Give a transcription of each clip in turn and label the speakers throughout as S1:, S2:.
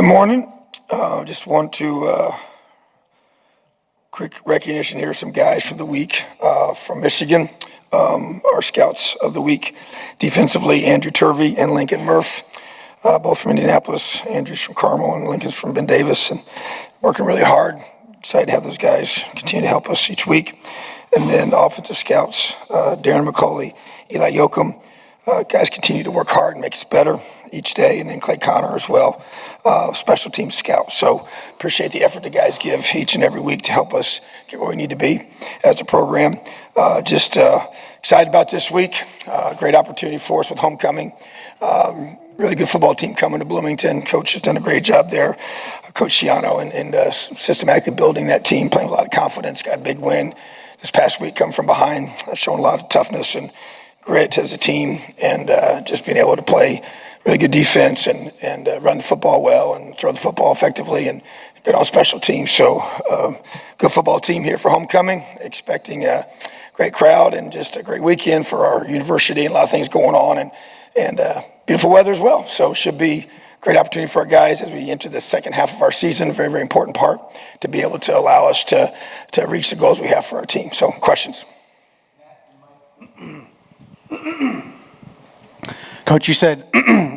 S1: Good morning. Just want to quick recognition here. Some guys from the week from Michigan, our scouts of the week. Defensively, Andrew Turvey and Lincoln Murph, both from Indianapolis. Andrew's from Carmel and Lincoln's from Ben Davis, and working really hard. Excited to have those guys continue to help us each week. And then offensive scouts, Darren McCauley, Eli Yoakum. Guys continue to work hard and make us better each day, and then Clay Connor as well, special team scout. So appreciate the effort the guys give each and every week to help us get where we need to be as a program. Just excited about this week. Great opportunity for us with homecoming. Really good football team coming to Bloomington. Coach has done a great job there. Coach Schiano and systematically building that team, playing with a lot of confidence. Got a big win this past week, coming from behind, showing a lot of toughness and grit as a team, and just being able to play really good defense and run the football well and throw the football effectively and good on special teams. So good football team here for homecoming, expecting a great crowd and just a great weekend for our university, and a lot of things going on, and beautiful weather as well. So it should be a great opportunity for our guys as we enter the second half of our season, a very, very important part to be able to allow us to reach the goals we have for our team. So questions?
S2: Coach, you said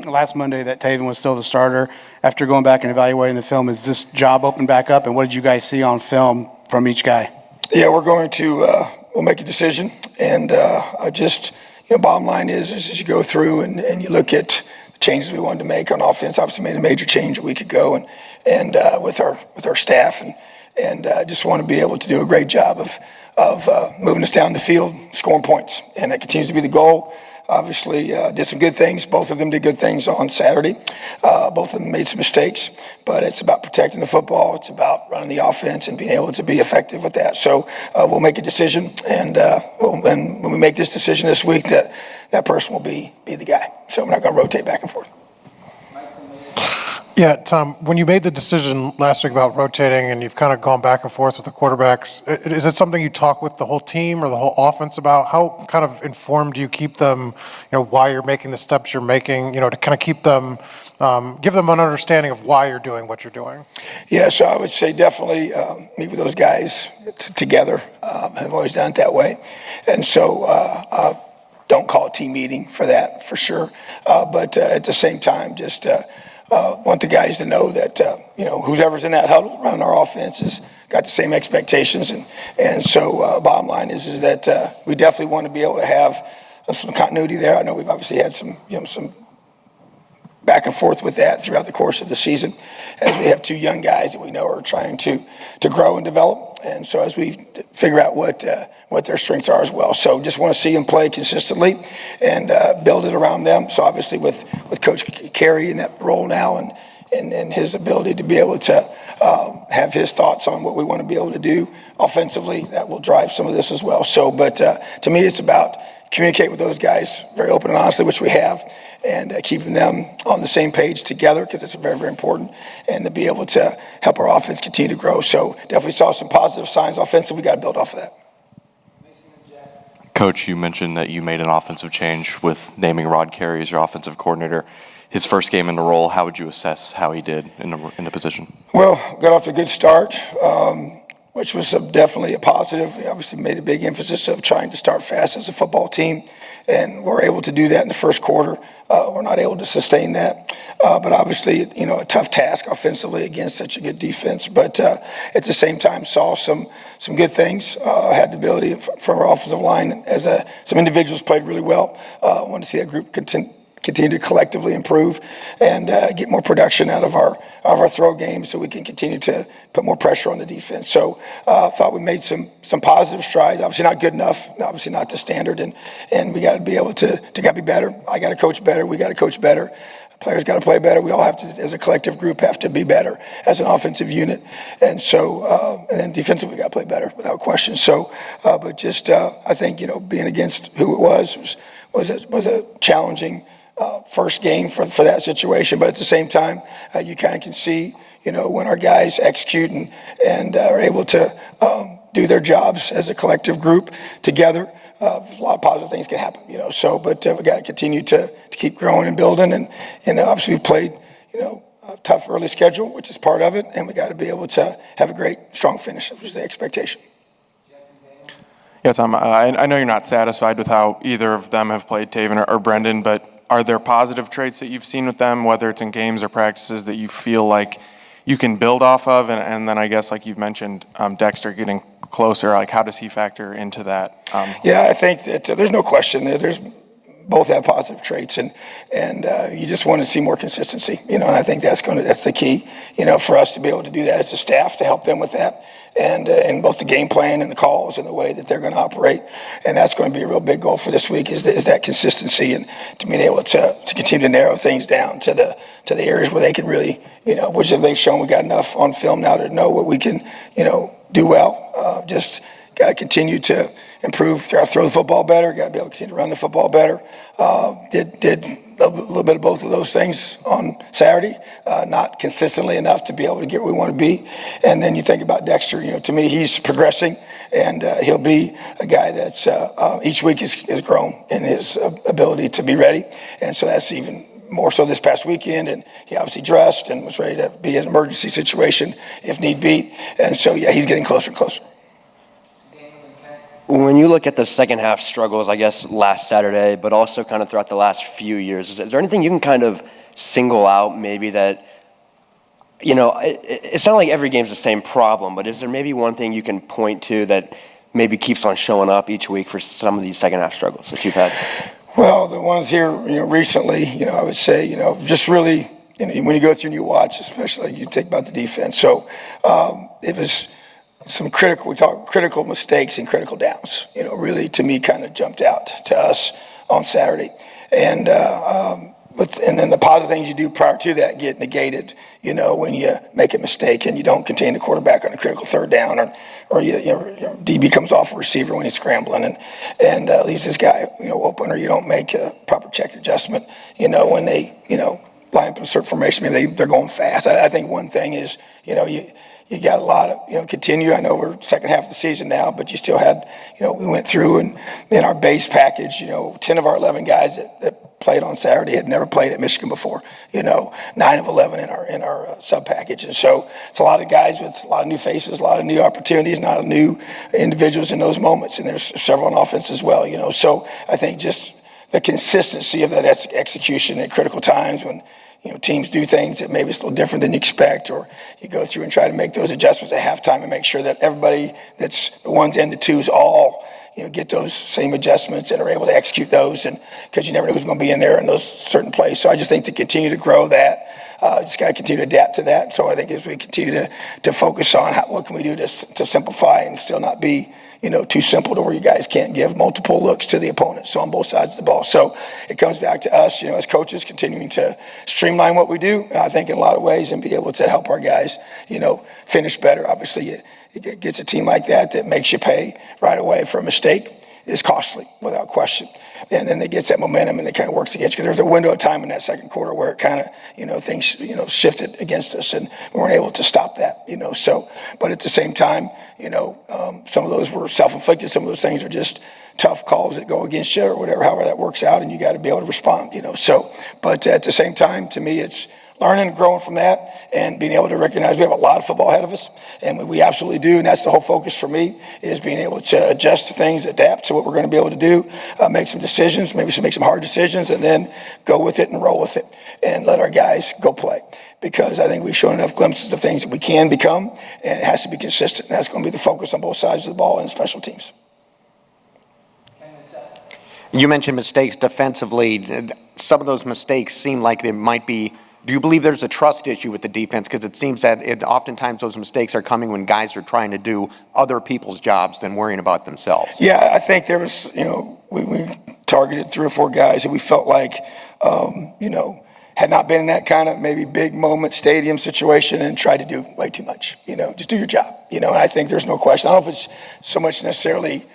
S2: last Monday that Taven was still the starter. After going back and evaluating the film, is this job open back up, and what did you guys see on film from each guy?
S1: Yeah, we're going to we'll make a decision, and I just, bottom line is as you go through and you look at the changes we wanted to make on offense. Obviously made a major change a week ago, and with our staff, and just want to be able to do a great job of moving us down the field, scoring points, and that continues to be the goal. Obviously, did some good things. Both of them did good things on Saturday. Both of them made some mistakes, but it's about protecting the football. It's about running the offense and being able to be effective with that. So we'll make a decision, and when we make this decision this week, that person will be the guy. So we're not going to rotate back and forth.
S3: Yeah, Tom, when you made the decision last week about rotating and you've kind of gone back and forth with the quarterbacks, is it something you talk with the whole team or the whole offense about? How kind of informed do you keep them, why you're making the steps you're making, to kind of keep them, give them an understanding of why you're doing what you're doing? Yeah,
S1: so I would say definitely meet with those guys together. I've always done it that way. And so don't call a team meeting for that, for sure. But at the same time, just want the guys to know that whoever's in that huddle running our offense has got the same expectations, and so bottom line is that we definitely want to be able to have some continuity there. I know we've obviously had some back and forth with that throughout the course of the season, as we have two young guys that we know are trying to grow and develop, and so as we figure out what their strengths are as well. So just want to see them play consistently and build it around them. So obviously with Coach Carey in that role now and his ability to be able to have his thoughts on what we want to be able to do offensively, that will drive some of this as well. So, but to me, it's about communicate with those guys very open and honestly, which we have, and keeping them on the same page together, because it's very, very important, and to be able to help our offense continue to grow. So definitely saw some positive signs offensively. We got to build off of that.
S4: Coach, you mentioned that you made an offensive change with naming Rod Carey as your offensive coordinator. His first game in the role, how would you assess how he did in the position?
S1: Well, got off to a good start, which was definitely a positive. We obviously made a big emphasis of trying to start fast as a football team, and we're able to do that in the first quarter. We're not able to sustain that, but obviously, a tough task offensively against such a good defense. But at the same time, saw some good things. Had the ability from our offensive line as some individuals played really well. Want to see that group continue to collectively improve and get more production out of our throw game, so we can continue to put more pressure on the defense. So thought we made some positive strides. Obviously not good enough, obviously not the standard, and we got to be able to be better. I got to coach better. We got to coach better. Players got to play better. We all have to, as a collective group, have to be better as an offensive unit. And so, and then defensively, we got to play better without question. So, but just I think being against who it was a challenging first game for that situation. But at the same time, you kind of can see when our guys execute and are able to do their jobs as a collective group together. A lot of positive things can happen, So, but we got to continue to keep growing and building, and obviously we played, tough early schedule, which is part of it, and we got to be able to have a great, strong finish, which is the expectation.
S5: Yeah, Tom, I know you're not satisfied with how either of them have played, Taven or Brendan, but are there positive traits that you've seen with them, whether it's in games or practices, that you feel like you can build off of? And then I guess, like you've mentioned, Dexter getting closer, like how does he factor into that?
S1: Yeah, I think that there's no question that both have positive traits, and you just want to see more consistency, and I think that's the key, for us to be able to do that as a staff, to help them with that, and in both the game plan and the calls and the way that they're going to operate, and that's going to be a real big goal for this week is that consistency, and to being able to continue to narrow things down to the areas where they can really, which they've shown we got enough on film now to know what we can, do well. Just got to continue to improve, got to throw the football better, got to be able to continue to run the football better. Did a little bit of both of those things on Saturday, not consistently enough to be able to get where we want to be. And then you think about Dexter, to me, he's progressing, and he'll be a guy that's each week has grown in his ability to be ready. And so that's even more so this past weekend, and he obviously dressed and was ready to be in an emergency situation if need be. And so, yeah, he's getting closer and closer.
S6: When you look at the second half struggles, I guess last Saturday, but also kind of throughout the last few years, is there anything you can kind of single out maybe that, it's not like every game's the same problem, but is there maybe one thing you can point to that maybe keeps on showing up each week for some of these second half struggles that you've had?
S1: Well, the ones here, recently, I would say, just really, when you go through and you watch, especially you think about the defense. So it was some critical mistakes and critical downs, really to me kind of jumped out to us on Saturday. And then the positive things you do prior to that get negated, when you make a mistake and you don't contain the quarterback on a critical third down, or your DB comes off a receiver when he's scrambling and leaves this guy, open, or you don't make a proper check adjustment, when they, line up in a certain formation, they're going fast. I think one thing is, you got a lot of, continue. I know we're second half of the season now, but you still had, we went through and in our base package, 10 of our 11 guys that played on Saturday had never played at Michigan before, 9 of 11 in our sub package. And so it's a lot of guys with a lot of new faces, a lot of new opportunities, a lot of new individuals in those moments. And there's several on offense as well, So I think just the consistency of that execution at critical times when, teams do things that maybe it's a little different than you expect, or you go through and try to make those adjustments at halftime and make sure that everybody that's the ones and the twos all, get those same adjustments and are able to execute those, and because you never know who's going to be in there in those certain plays. So I just think to continue to grow that, just got to continue to adapt to that. So I think as we continue to focus on what can we do to simplify and still not be too simple to where you guys can't give multiple looks to the opponent. So on both sides of the ball. So it comes back to us, as coaches, continuing to streamline what we do, I think in a lot of ways, and be able to help our guys, finish better. Obviously, it gets a team like that makes you pay right away for a mistake is costly, without question. And then it gets that momentum and it kind of works against you. Because there's a window of time in that second quarter where it kind of, things, shifted against us and we weren't able to stop that, So, but at the same time, some of those were self-inflicted. Some of those things are just tough calls that go against you or whatever, however that works out, and you got to be able to respond, So, but at the same time, to me, it's learning and growing from that and being able to recognize we have a lot of football ahead of us, and we absolutely do, and that's the whole focus for me, is being able to adjust to things, adapt to what we're going to be able to do, make some decisions, maybe make some hard decisions, and then go with it and roll with it and let our guys go play. Because I think we've shown enough glimpses of things that we can become, and it has to be consistent. And that's going to be the focus on both sides of the ball and special teams.
S7: You mentioned mistakes defensively. Some of those mistakes seem like they might be. Do you believe there's a trust issue with the defense? Because it seems that oftentimes those mistakes are coming when guys are trying to do other people's jobs than worrying about themselves.
S1: Yeah, I think there was, we targeted 3 or 4 guys that we felt like, had not been in that kind of maybe big moment stadium situation and tried to do way too much, just do your job, and I think there's no question. I don't know if it's so much necessarily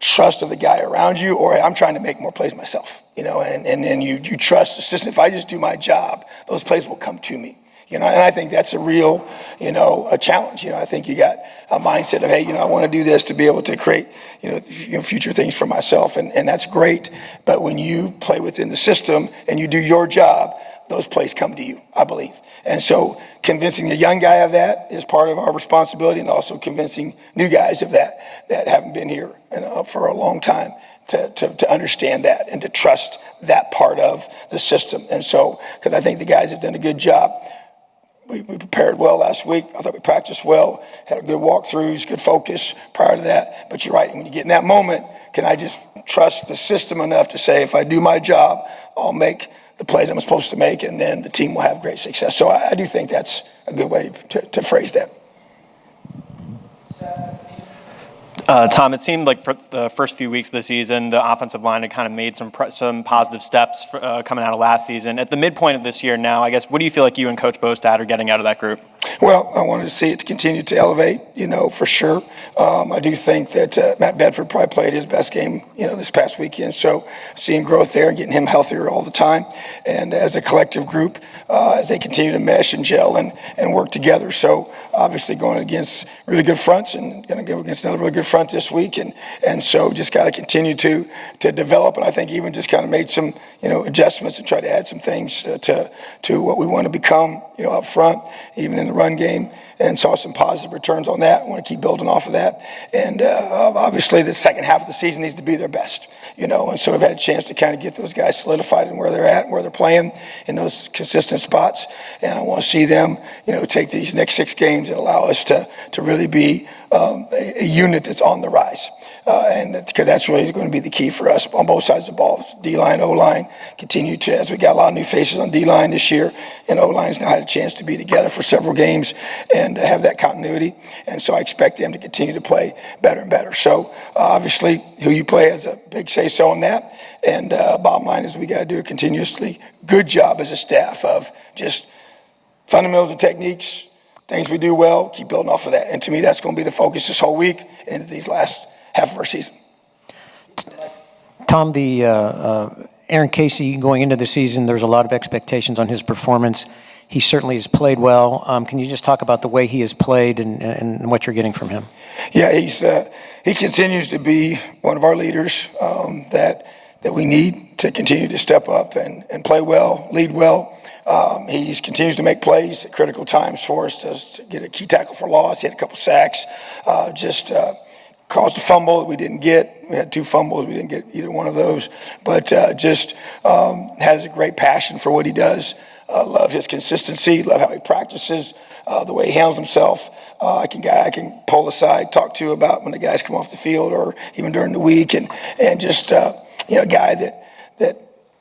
S1: trust of the guy around you, or I'm trying to make more plays myself, and then you trust the system. If I just do my job, those plays will come to me, and I think that's a real, a challenge. I think you got a mindset of, hey, I want to do this to be able to create, future things for myself, and that's great. But when you play within the system and you do your job, those plays come to you, I believe. And so convincing a young guy of that is part of our responsibility, and also convincing new guys of that haven't been here for a long time to understand that and to trust that part of the system. And so, because I think the guys have done a good job. We prepared well last week. I thought we practiced well, had good walkthroughs, good focus prior to that. But you're right, when you get in that moment, can I just trust the system enough to say, if I do my job, I'll make the plays I'm supposed to make, and then the team will have great success. So I do think that's a good way to phrase that.
S8: Tom, it seemed like for the first few weeks of the season, the offensive line had kind of made some positive steps coming out of last season. At the midpoint of this year now, I guess, what do you feel like you and Coach Bostad are getting out of that group?
S1: Well, I wanted to see it to continue to elevate, for sure. I do think that Matt Bedford probably played his best game, this past weekend. So seeing growth there and getting him healthier all the time. And as a collective group, as they continue to mesh and gel and work together. So obviously going against really good fronts and going to go against another really good front this week. And so just got to continue to develop. And I think even just kind of made some, adjustments and try to add some things to what we want to become, up front, even in the run game, and saw some positive returns on that. I want to keep building off of that. And obviously the second half of the season needs to be their best, and so we've had a chance to kind of get those guys solidified in where they're at and where they're playing in those consistent spots. And I want to see them, take these next 6 games and allow us to really be a unit that's on the rise. And because that's really going to be the key for us on both sides of the ball. D-line, O-line, continue to, as we got a lot of new faces on D-line this year, and O-line's now had a chance to be together for several games and have that continuity. And so I expect them to continue to play better and better. So obviously who you play has a big say-so on that. And bottom line is we got to do a continuously good job as a staff of just fundamentals and techniques, things we do well, keep building off of that. And to me, that's going to be the focus this whole week and these last half of our season.
S9: Tom, the Aaron Casey going into the season, there's a lot of expectations on his performance. He certainly has played well. Can you just talk about the way he has played and what you're getting from him? Yeah,
S1: he continues to be one of our leaders that we need to continue to step up and play well, lead well. He continues to make plays at critical times for us to get a key tackle for loss. He had a couple sacks, caused a fumble that we didn't get. We had 2 fumbles. We didn't get either one of those. But just has a great passion for what he does. Love his consistency. Love how he practices, the way he handles himself. I can pull aside, talk to about when the guys come off the field or even during the week. And just, a guy that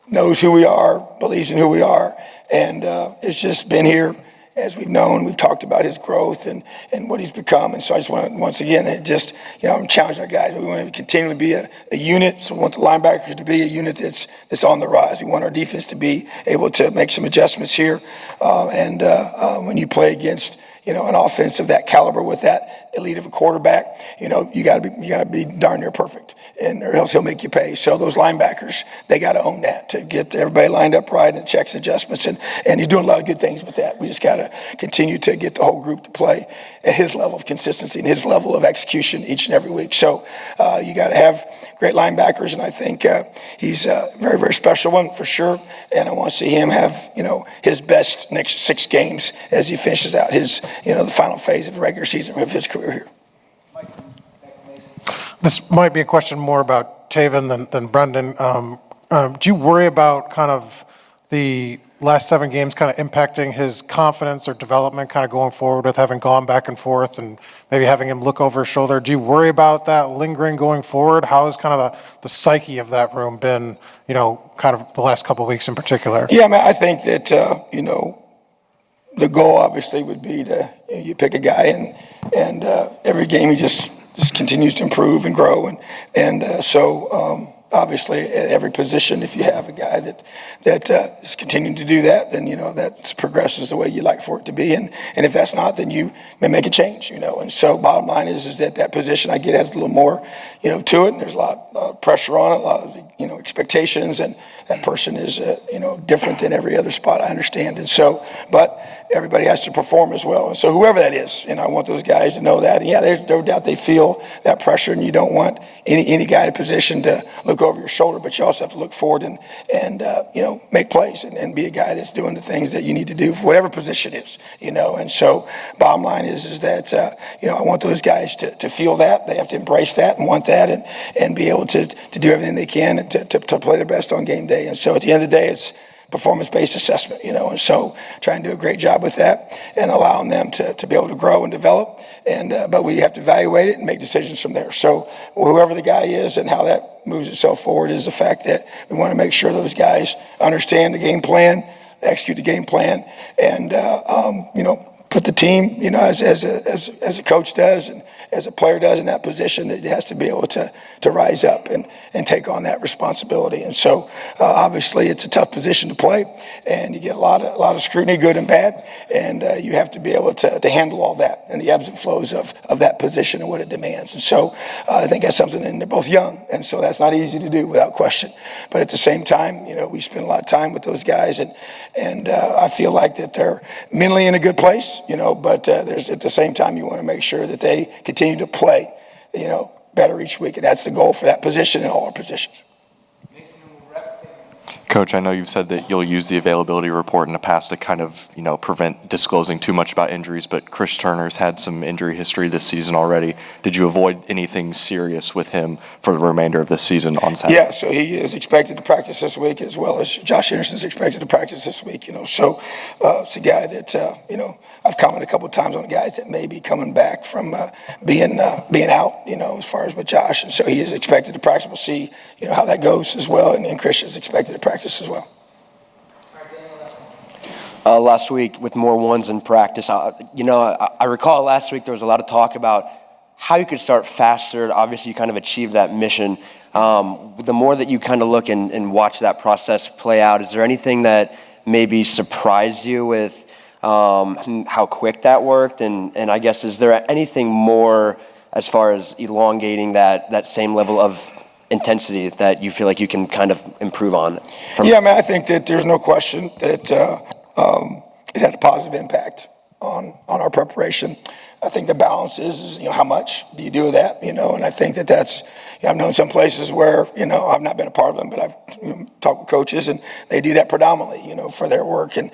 S1: knows who we are, believes in who we are, and has just been here. As we've known, we've talked about his growth and what he's become. And so I just want to, once again, I'm challenging our guys. We want to continue to be a unit. So we want the linebackers to be a unit that's on the rise. We want our defense to be able to make some adjustments here. When you play against, an offense of that caliber with that elite of a quarterback, you got to be darn near perfect, or else he'll make you pay. So those linebackers, they got to own that to get everybody lined up right and checks and adjustments. And he's doing a lot of good things with that. We just got to continue to get the whole group to play at his level of consistency and his level of execution each and every week. So you got to have great linebackers, and I think he's a very, very special one for sure. And I want to see him have, his best next 6 games as he finishes out his, the final phase of the regular season of his career here.
S3: This might be a question more about Taven than Brendan. Do you worry about kind of the last 7 games kind of impacting his confidence or development kind of going forward with having gone back and forth and maybe having him look over his shoulder? Do you worry about that lingering going forward? How has kind of the psyche of that room been, kind of the last couple of weeks in particular?
S1: Yeah, I think that, the goal obviously would be to, you pick a guy and every game he just continues to improve and grow. So obviously at every position, if you have a guy that is continuing to do that, then, that progresses the way you like for it to be. And if that's not, then you may make a change, And so bottom line is that position has a little more, to it. And there's a lot of pressure on it, a lot of, expectations. And that person is, different than every other spot, I understand. And so, but everybody has to perform as well. And so whoever that is, I want those guys to know that. And yeah, there's no doubt they feel that pressure, and you don't want any guy in a position to look over your shoulder, but you also have to look forward and make plays and be a guy that's doing the things that you need to do for whatever position is, And so bottom line is that, I want those guys to feel that. They have to embrace that and want that and be able to do everything they can to play their best on game day. And so at the end of the day, it's performance-based assessment, and so trying to do a great job with that and allowing them to be able to grow and develop. But we have to evaluate it and make decisions from there. So whoever the guy is and how that moves itself forward is the fact that we want to make sure those guys understand the game plan, execute the game plan, and put the team, as a coach does and as a player does in that position, that it has to be able to rise up and take on that responsibility. And so obviously it's a tough position to play, and you get a lot of scrutiny, good and bad, and you have to be able to handle all that and the ebbs and flows of that position and what it demands. And so I think that's something, and they're both young, and so that's not easy to do without question. But at the same time, we spend a lot of time with those guys, and I feel like that they're mentally in a good place, but there's at the same time you want to make sure that they continue to play, better each week, and that's the goal for that position and all our positions.
S4: Coach, I know you've said that you'll use the availability report in the past to kind of, prevent disclosing too much about injuries, but Chris Turner's had some injury history this season already. Did you avoid anything serious with him for the remainder of this season on Saturday?
S1: Yeah, so he is expected to practice this week, as well as Josh Anderson's expected to practice this week, So it's a guy that, I've commented a couple of times on guys that may be coming back from being out, as far as with Josh. And so he is expected to practice. We'll see, how that goes as well. And Chris is expected to practice as well.
S6: Last week with more ones in practice, I recall last week there was a lot of talk about how you could start faster. Obviously, you kind of achieved that mission. The more that you kind of look and watch that process play out, is there anything that maybe surprised you with how quick that worked? And I guess, is there anything more as far as elongating that same level of intensity that you feel like you can kind of improve on?
S1: Yeah, I think that there's no question that it had a positive impact on our preparation. I think the balance is how much do you do with that, and I think that's, I've known some places where, I've not been a part of them, but I've talked with coaches and they do that predominantly, for their work. And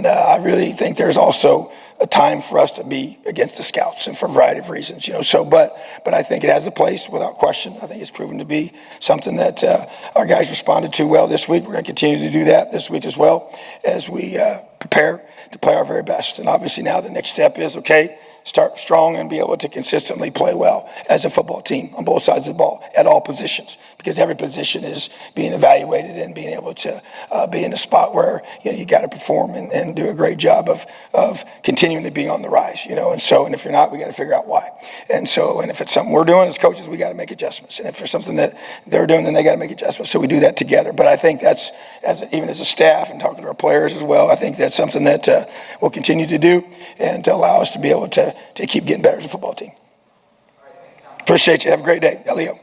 S1: I really think there's also a time for us to be against the scouts, and for a variety of reasons, but I think it has a place without question. I think it's proven to be something that our guys responded to well this week. We're going to continue to do that this week as well as we prepare to play our very best. And obviously now the next step is, okay, start strong and be able to consistently play well as a football team on both sides of the ball at all positions, because every position is being evaluated and being able to be in a spot where you got to perform and do a great job of continuing to be on the rise, and if you're not, we got to figure out why. And if it's something we're doing as coaches, we got to make adjustments, and if there's something that they're doing, then they got to make adjustments. So we do that together. But I think that's, even as a staff and talking to our players as well, I think that's something that we'll continue to do and to allow us to be able to keep getting better as a football team. Appreciate you. Have a great day. Elio.